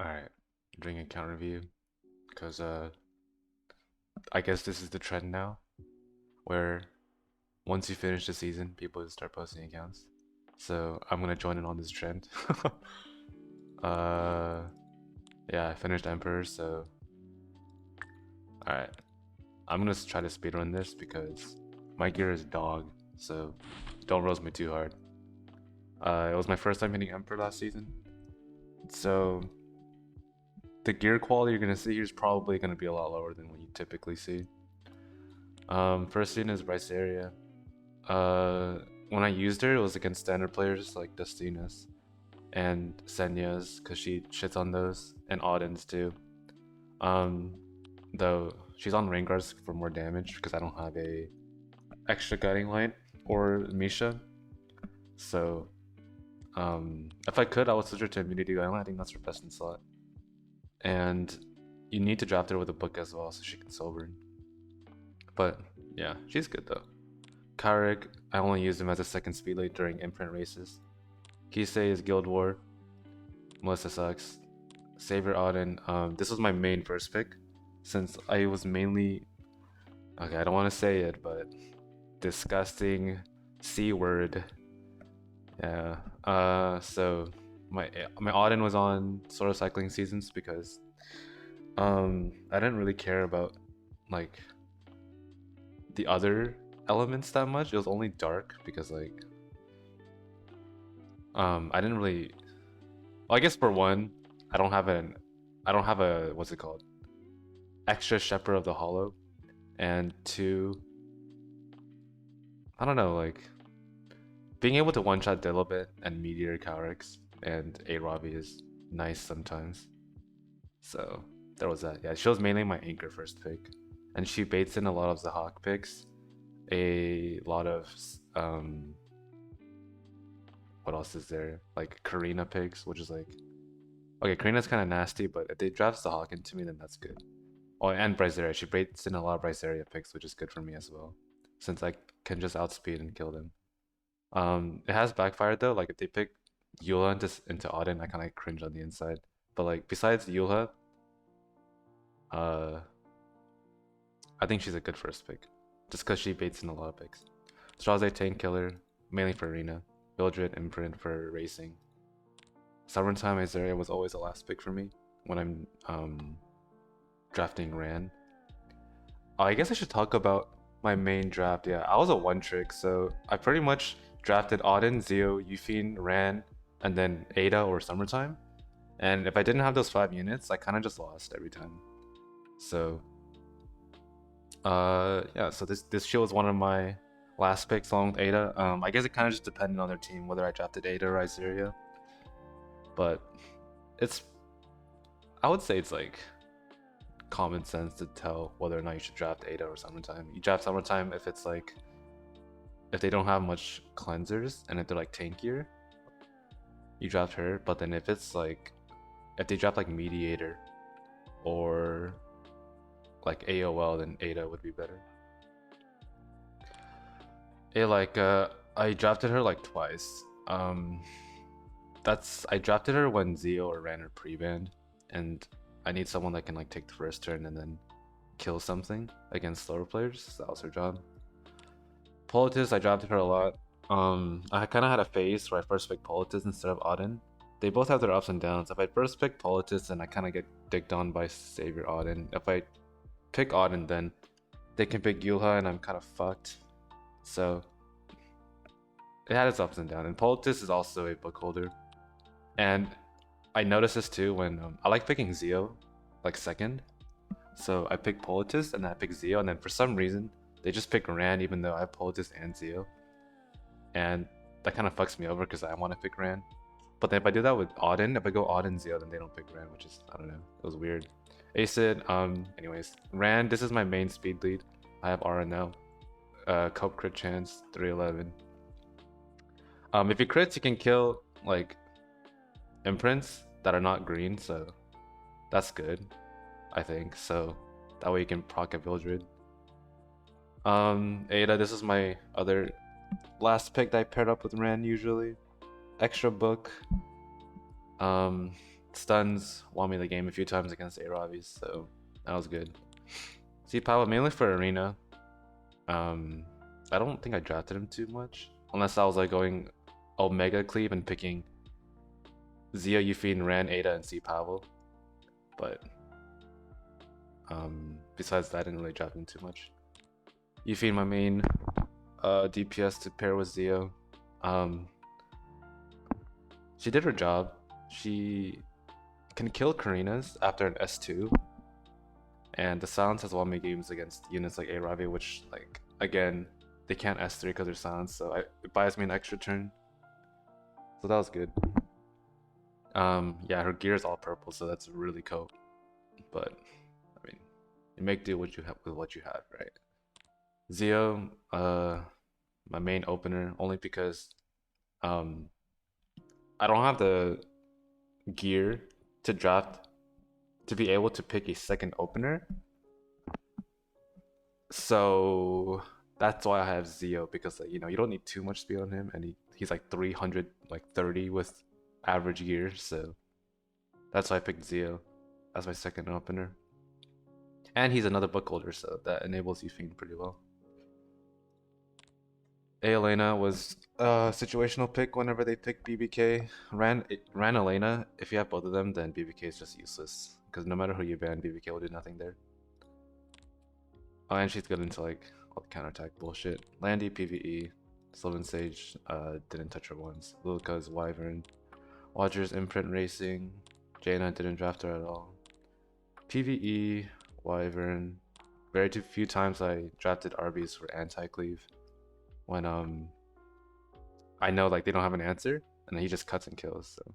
Alright, doing account review because I guess this is the trend now where once you finish the season, people just start posting accounts. So I'm gonna join in on this trend. uh, yeah, I finished Emperor, so alright. I'm gonna try to speedrun this because my gear is dog, so don't roast me too hard. It was my first time hitting Emperor last season, so the gear quality you're gonna see here is probably gonna be a lot lower than what you typically see. First scene is iseria. When I used her, it was against standard players like Dustinas and Senya's, because she shits on those, and Audins too. Though she's on rain guards for more damage because I don't have a extra guiding light or Misha. So, if I could, I would switch her to immunity guiding light. I think that's her best in slot. And you need to draft her with a book as well so she can soul burn. But yeah, she's good though. Carrick, I only used him as a second speed late during imprint races. Kisei is Guild War. Melissa sucks. Savior Auden. This was my main first pick, since I was mainly okay. I don't want to say it, but disgusting C word. Yeah. So my Auden was on sort of cycling seasons because I didn't really care about like the other elements that much. It was only dark because like I didn't really. Well, I guess for one, I don't have a what's it called? Extra Shepherd of the Hollow, and two, I don't know, like being able to one shot Dilibit and Meteor Cowrix and a Robbie is nice sometimes. So there was that. Yeah, she was mainly my anchor first pick, and she baits in a lot of the Hawk picks, a lot of what else is there? Like Karina picks, which is like okay, Karina's kind of nasty, but if they draft the Hawk into me, then that's good. Oh, and Bryceria. She baits in a lot of Bryceria picks, which is good for me as well, since I can just outspeed and kill them. It has backfired though. Like if they pick Eula into Auden, I kind of like cringe on the inside. But like besides Eula, uh, I think she's a good first pick, just because she baits in a lot of picks. Straze tank killer, mainly for arena. Mildred imprint for racing. Summertime Iseria was always the last pick for me when I'm drafting Ran. I guess I should talk about my main draft. Yeah, I was a one trick, so I pretty much drafted Auden, Zeo, Yufine, Ran, and then Ada or Summertime. And if I didn't have those 5 units, I kind of just lost every time. So, yeah. So this shield was one of my last picks along with Ada. I guess it kind of just depended on their team whether I drafted Ada or Iseria. But it's, I would say it's like common sense to tell whether or not you should draft Ada or Summertime. You draft Summertime if it's like if they don't have much cleansers and if they're like tankier, you draft her. But then if it's like if they draft like Mediator or like AOL, then Ada would be better. I drafted her like twice. That's I drafted her when Zeo or ran her prebanned, and I need someone that can like take the first turn and then kill something against slower players. So that was her job. Politis, I drafted her a lot. I kind of had a phase where I first picked Politis instead of Auden. They both have their ups and downs. If I first pick Politis, then I kind of get dicked on by Savior Auden. If I pick Auden, then they can pick Yulha, and I'm kind of fucked. So it had its ups and downs. And Politis is also a book holder, and I noticed this too when I like picking Zeo, like second. So I pick Politis and then I pick Zeo, and then for some reason they just pick Rand even though I have Politis and Zeo, and that kind of fucks me over because I want to pick Rand. But then if I do that with Auden, if I go Auden Zeo, then they don't pick Rand, which is I don't know. It was weird. Acid. Anyways, Rand. This is my main speed lead. I have RNL. Cope crit chance 311. If you crits, you can kill like imprints that are not green, so that's good, I think. So that way you can proc a Vildred. Ada, this is my other last pick that I paired up with Ran usually. Extra book. stuns won me the game a few times against A-Ravis, so that was good. C-Power mainly for arena. I don't think I drafted him too much, unless I was like going Omega Cleave and picking Zio, Yufine, Ran, Ada, and C-Pavel. But besides that, I didn't really draft him too much. Yufine, my main DPS to pair with Zio. She did her job. She can kill Karinas after an S2. And the silence has won me games against units like A-Ravi, which, like, again, they can't S3 because they're silenced, so it buys me an extra turn. So that was good. Yeah, her gear is all purple, so that's really cool. But, I mean, you make do what you have with what you have, right? Zio, my main opener, only because I don't have the gear to draft to be able to pick a second opener. So that's why I have Zio, because you know, you don't need too much speed on him, and he's like 330 with average gear, so that's why I picked Zio as my second opener. And he's another book holder, so that enables yufine pretty well. Alena was a situational pick whenever they pick BBK. Ran Alena. If you have both of them, then BBK is just useless, because no matter who you ban, BBK will do nothing there. Oh, and she's good into like all the counterattack bullshit. Landy, PvE. Sylvan Sage didn't touch her once. Lulka's Wyvern. Watcher's Imprint Racing. Jaina didn't draft her at all. PvE, Wyvern. Very few times I drafted RBs for anti-cleave. When I know like they don't have an answer, and then he just cuts and kills. So.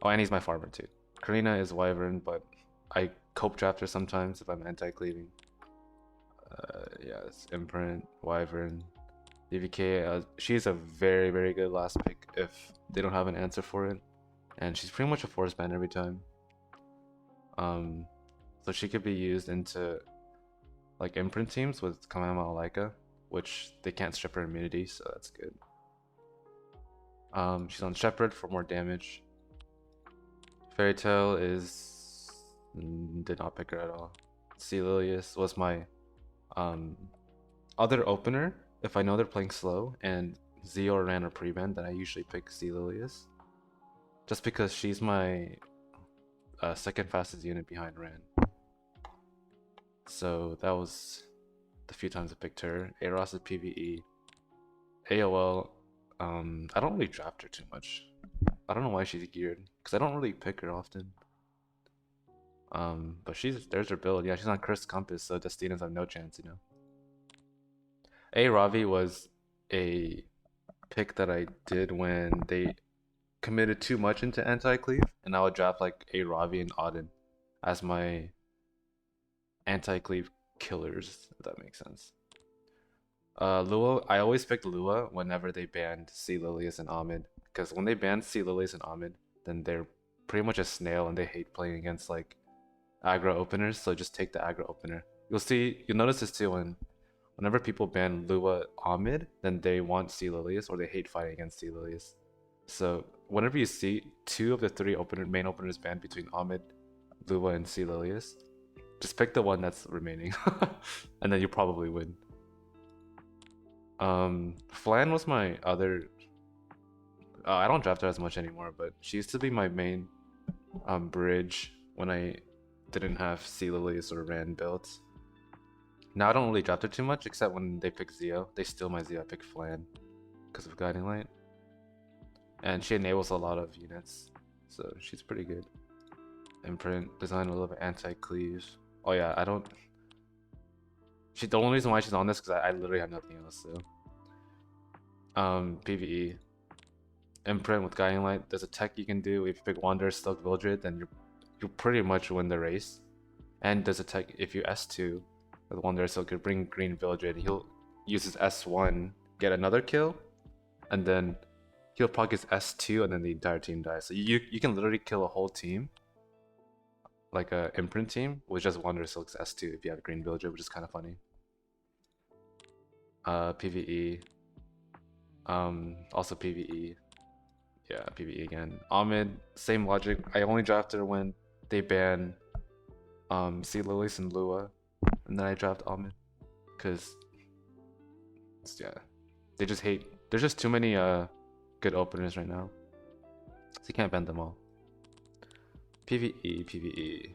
Oh, and he's my farmer too. Karina is Wyvern, but I cope draft her sometimes if I'm anti-cleaving. Yeah, it's Imprint, Wyvern, DVK. She's a very good last pick if they don't have an answer for it, and she's pretty much a force ban every time. So she could be used into like Imprint teams with Kamama Alaika, which they can't strip her immunity, so that's good. She's on Shepherd for more damage. Fairy Tail is did not pick her at all. Sea Lilius was my other opener. If I know they're playing slow and Zio or Ran or prebanned, then I usually pick Sea Lilius, just because she's my second fastest unit behind Ran. So that was the few times I picked her. Eros is PvE. AOL, I don't really draft her too much. I don't know why she's geared, because I don't really pick her often. But there's her build. Yeah, she's on Cursed Compass, so Destinas have no chance, you know. A-Ravi was a pick that I did when they committed too much into anti-cleave, and I would draft like A-Ravi and Adin as my anti-cleave killers, if that makes sense. Lua, I always picked Lua whenever they banned Sea Lilius and Ahmed, because when they banned Sea Lilius and Ahmed, then they're pretty much a snail and they hate playing against like aggro openers, so just take the aggro opener. You'll notice this too whenever people ban Lua Ahmed, then they want Sea Lilius or they hate fighting against Sea Lilius. So whenever you see 2 of the 3 main openers banned between Ahmed, Lua, and Sea Lilius, just pick the one that's remaining, and then you probably win. Flan was my other. I don't draft her as much anymore, but she used to be my main bridge when I didn't have Sea Lilius or Ran built. Now I don't really draft her too much, except when they pick Zio. They steal my Zio. I pick Flan because of Guiding Light, and she enables a lot of units, so she's pretty good. Imprint, design a little bit anti-cleave. Oh yeah, I don't. The only reason why she's on this is because I literally have nothing else. So, PvE, Imprint with Guiding Light. There's a tech you can do if you pick Wanderer, Stoke, Vildred, then you pretty much win the race. And there's a tech if you S2 with Wanderer, so could bring Green Vildred. He'll use his S1, get another kill, and then he'll proc his S2, and then the entire team dies. So you can literally kill a whole team, like a Imprint team, with just Wanderer Silk's S2 if you have Green Villager, which is kind of funny. PvE. Also PvE. Yeah, PvE again. Ahmed, same logic. I only draft her when they ban Sea Lilies and Lua, and then I draft Ahmed because yeah, they just hate. There's just too many good openers right now, so you can't ban them all. PvE, PvE.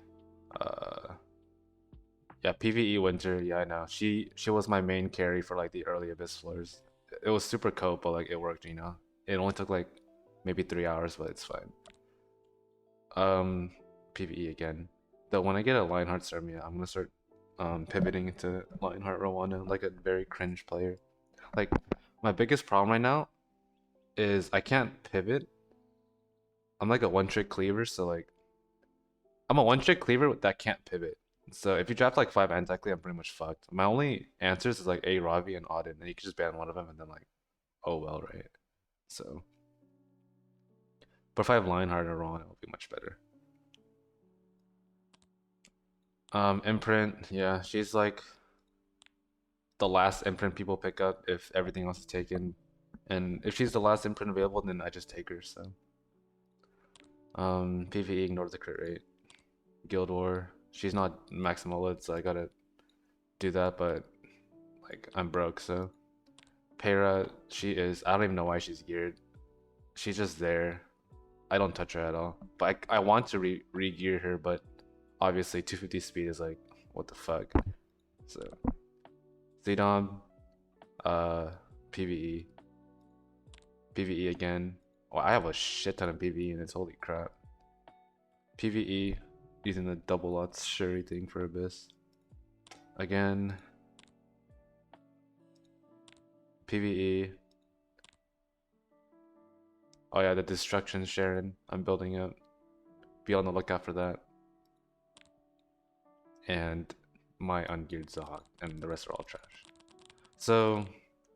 Yeah, PvE Winter. Yeah, I know. She was my main carry for like the early Abyss floors. It was super cope, but like it worked. You know, it only took like maybe 3 hours, but it's fine. PvE again. Though when I get a Lionheart Sermia, I'm gonna start pivoting into Lionheart Rwanda like a very cringe player. Like my biggest problem right now is I can't pivot. I'm like a one-trick cleaver, so like I'm a one-trick cleaver that can't pivot. So if you draft like 5 anti-cleave, I'm pretty much fucked. My only answers is like A Ravi and Adin, and you can just ban one of them and then like, oh well, right? So, but if I have Lionheart or Ron, it'll be much better. Imprint, yeah, she's like the last imprint people pick up if everything else is taken, and if she's the last imprint available, then I just take her. So, PvE ignore the crit rate. Guild War, she's not maximal, so I gotta do that, but like I'm broke, so. Para, she is. I don't even know why she's geared. She's just there. I don't touch her at all. But I want to re-gear her, but obviously 250 speed is like, what the fuck. So, Zedom, PvE. PvE again. Oh, I have a shit ton of PvE and it's holy crap. PvE, using the double lots Shuri thing for Abyss. Again. PvE. Oh yeah, the Destruction Sharon I'm building up. Be on the lookout for that. And my ungeared Zahak, and the rest are all trash. So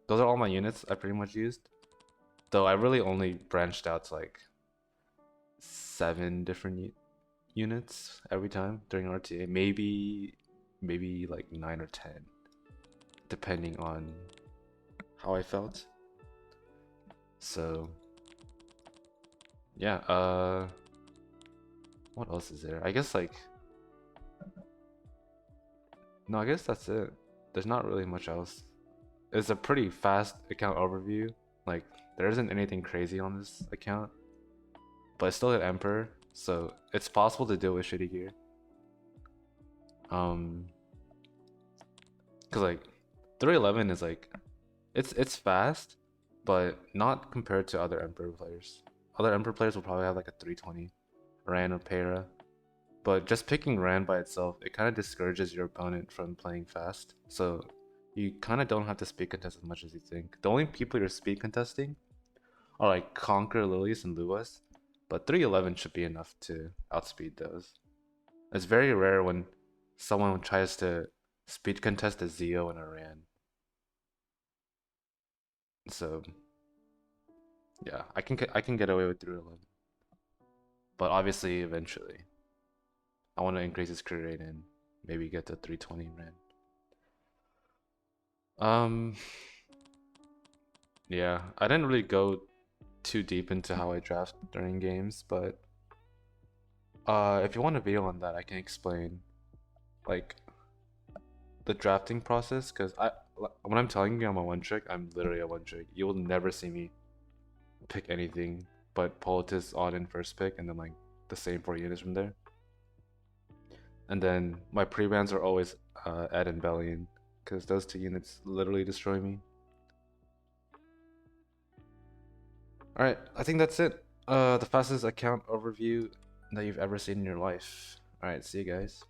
those are all my units I pretty much used. Though I really only branched out to like 7 different units every time during RTA. Maybe like 9 or 10, depending on how I felt. So yeah, what else is there? I guess like no, I guess that's it. There's not really much else. It's a pretty fast account overview. Like there isn't anything crazy on this account, but it's still an Emperor, so it's possible to deal with shitty gear. Cause like 311 is like it's fast, but not compared to other Emperor players. Other Emperor players will probably have like a 320 Ran or Para. But just picking Ran by itself, it kind of discourages your opponent from playing fast. So you kind of don't have to speed contest as much as you think. The only people you're speed contesting are like Conquer Lilies and Luas, but 311 should be enough to outspeed those. It's very rare when someone tries to speed contest a Zeo and a Ran. So yeah, I can get away with 311, but obviously eventually I want to increase his crit rate and maybe get to 320 Ran. Yeah, I didn't really go too deep into how I draft during games, but if you want a video on that, I can explain like the drafting process, because when I'm telling you I'm a one trick, I'm literally a one trick. You will never see me pick anything but politis on in first pick and then like the same 4 units from there. And then my pre-bans are always adin Bellion, because those 2 units literally destroy me. Alright, I think that's it. The fastest account overview that you've ever seen in your life. Alright, see you guys.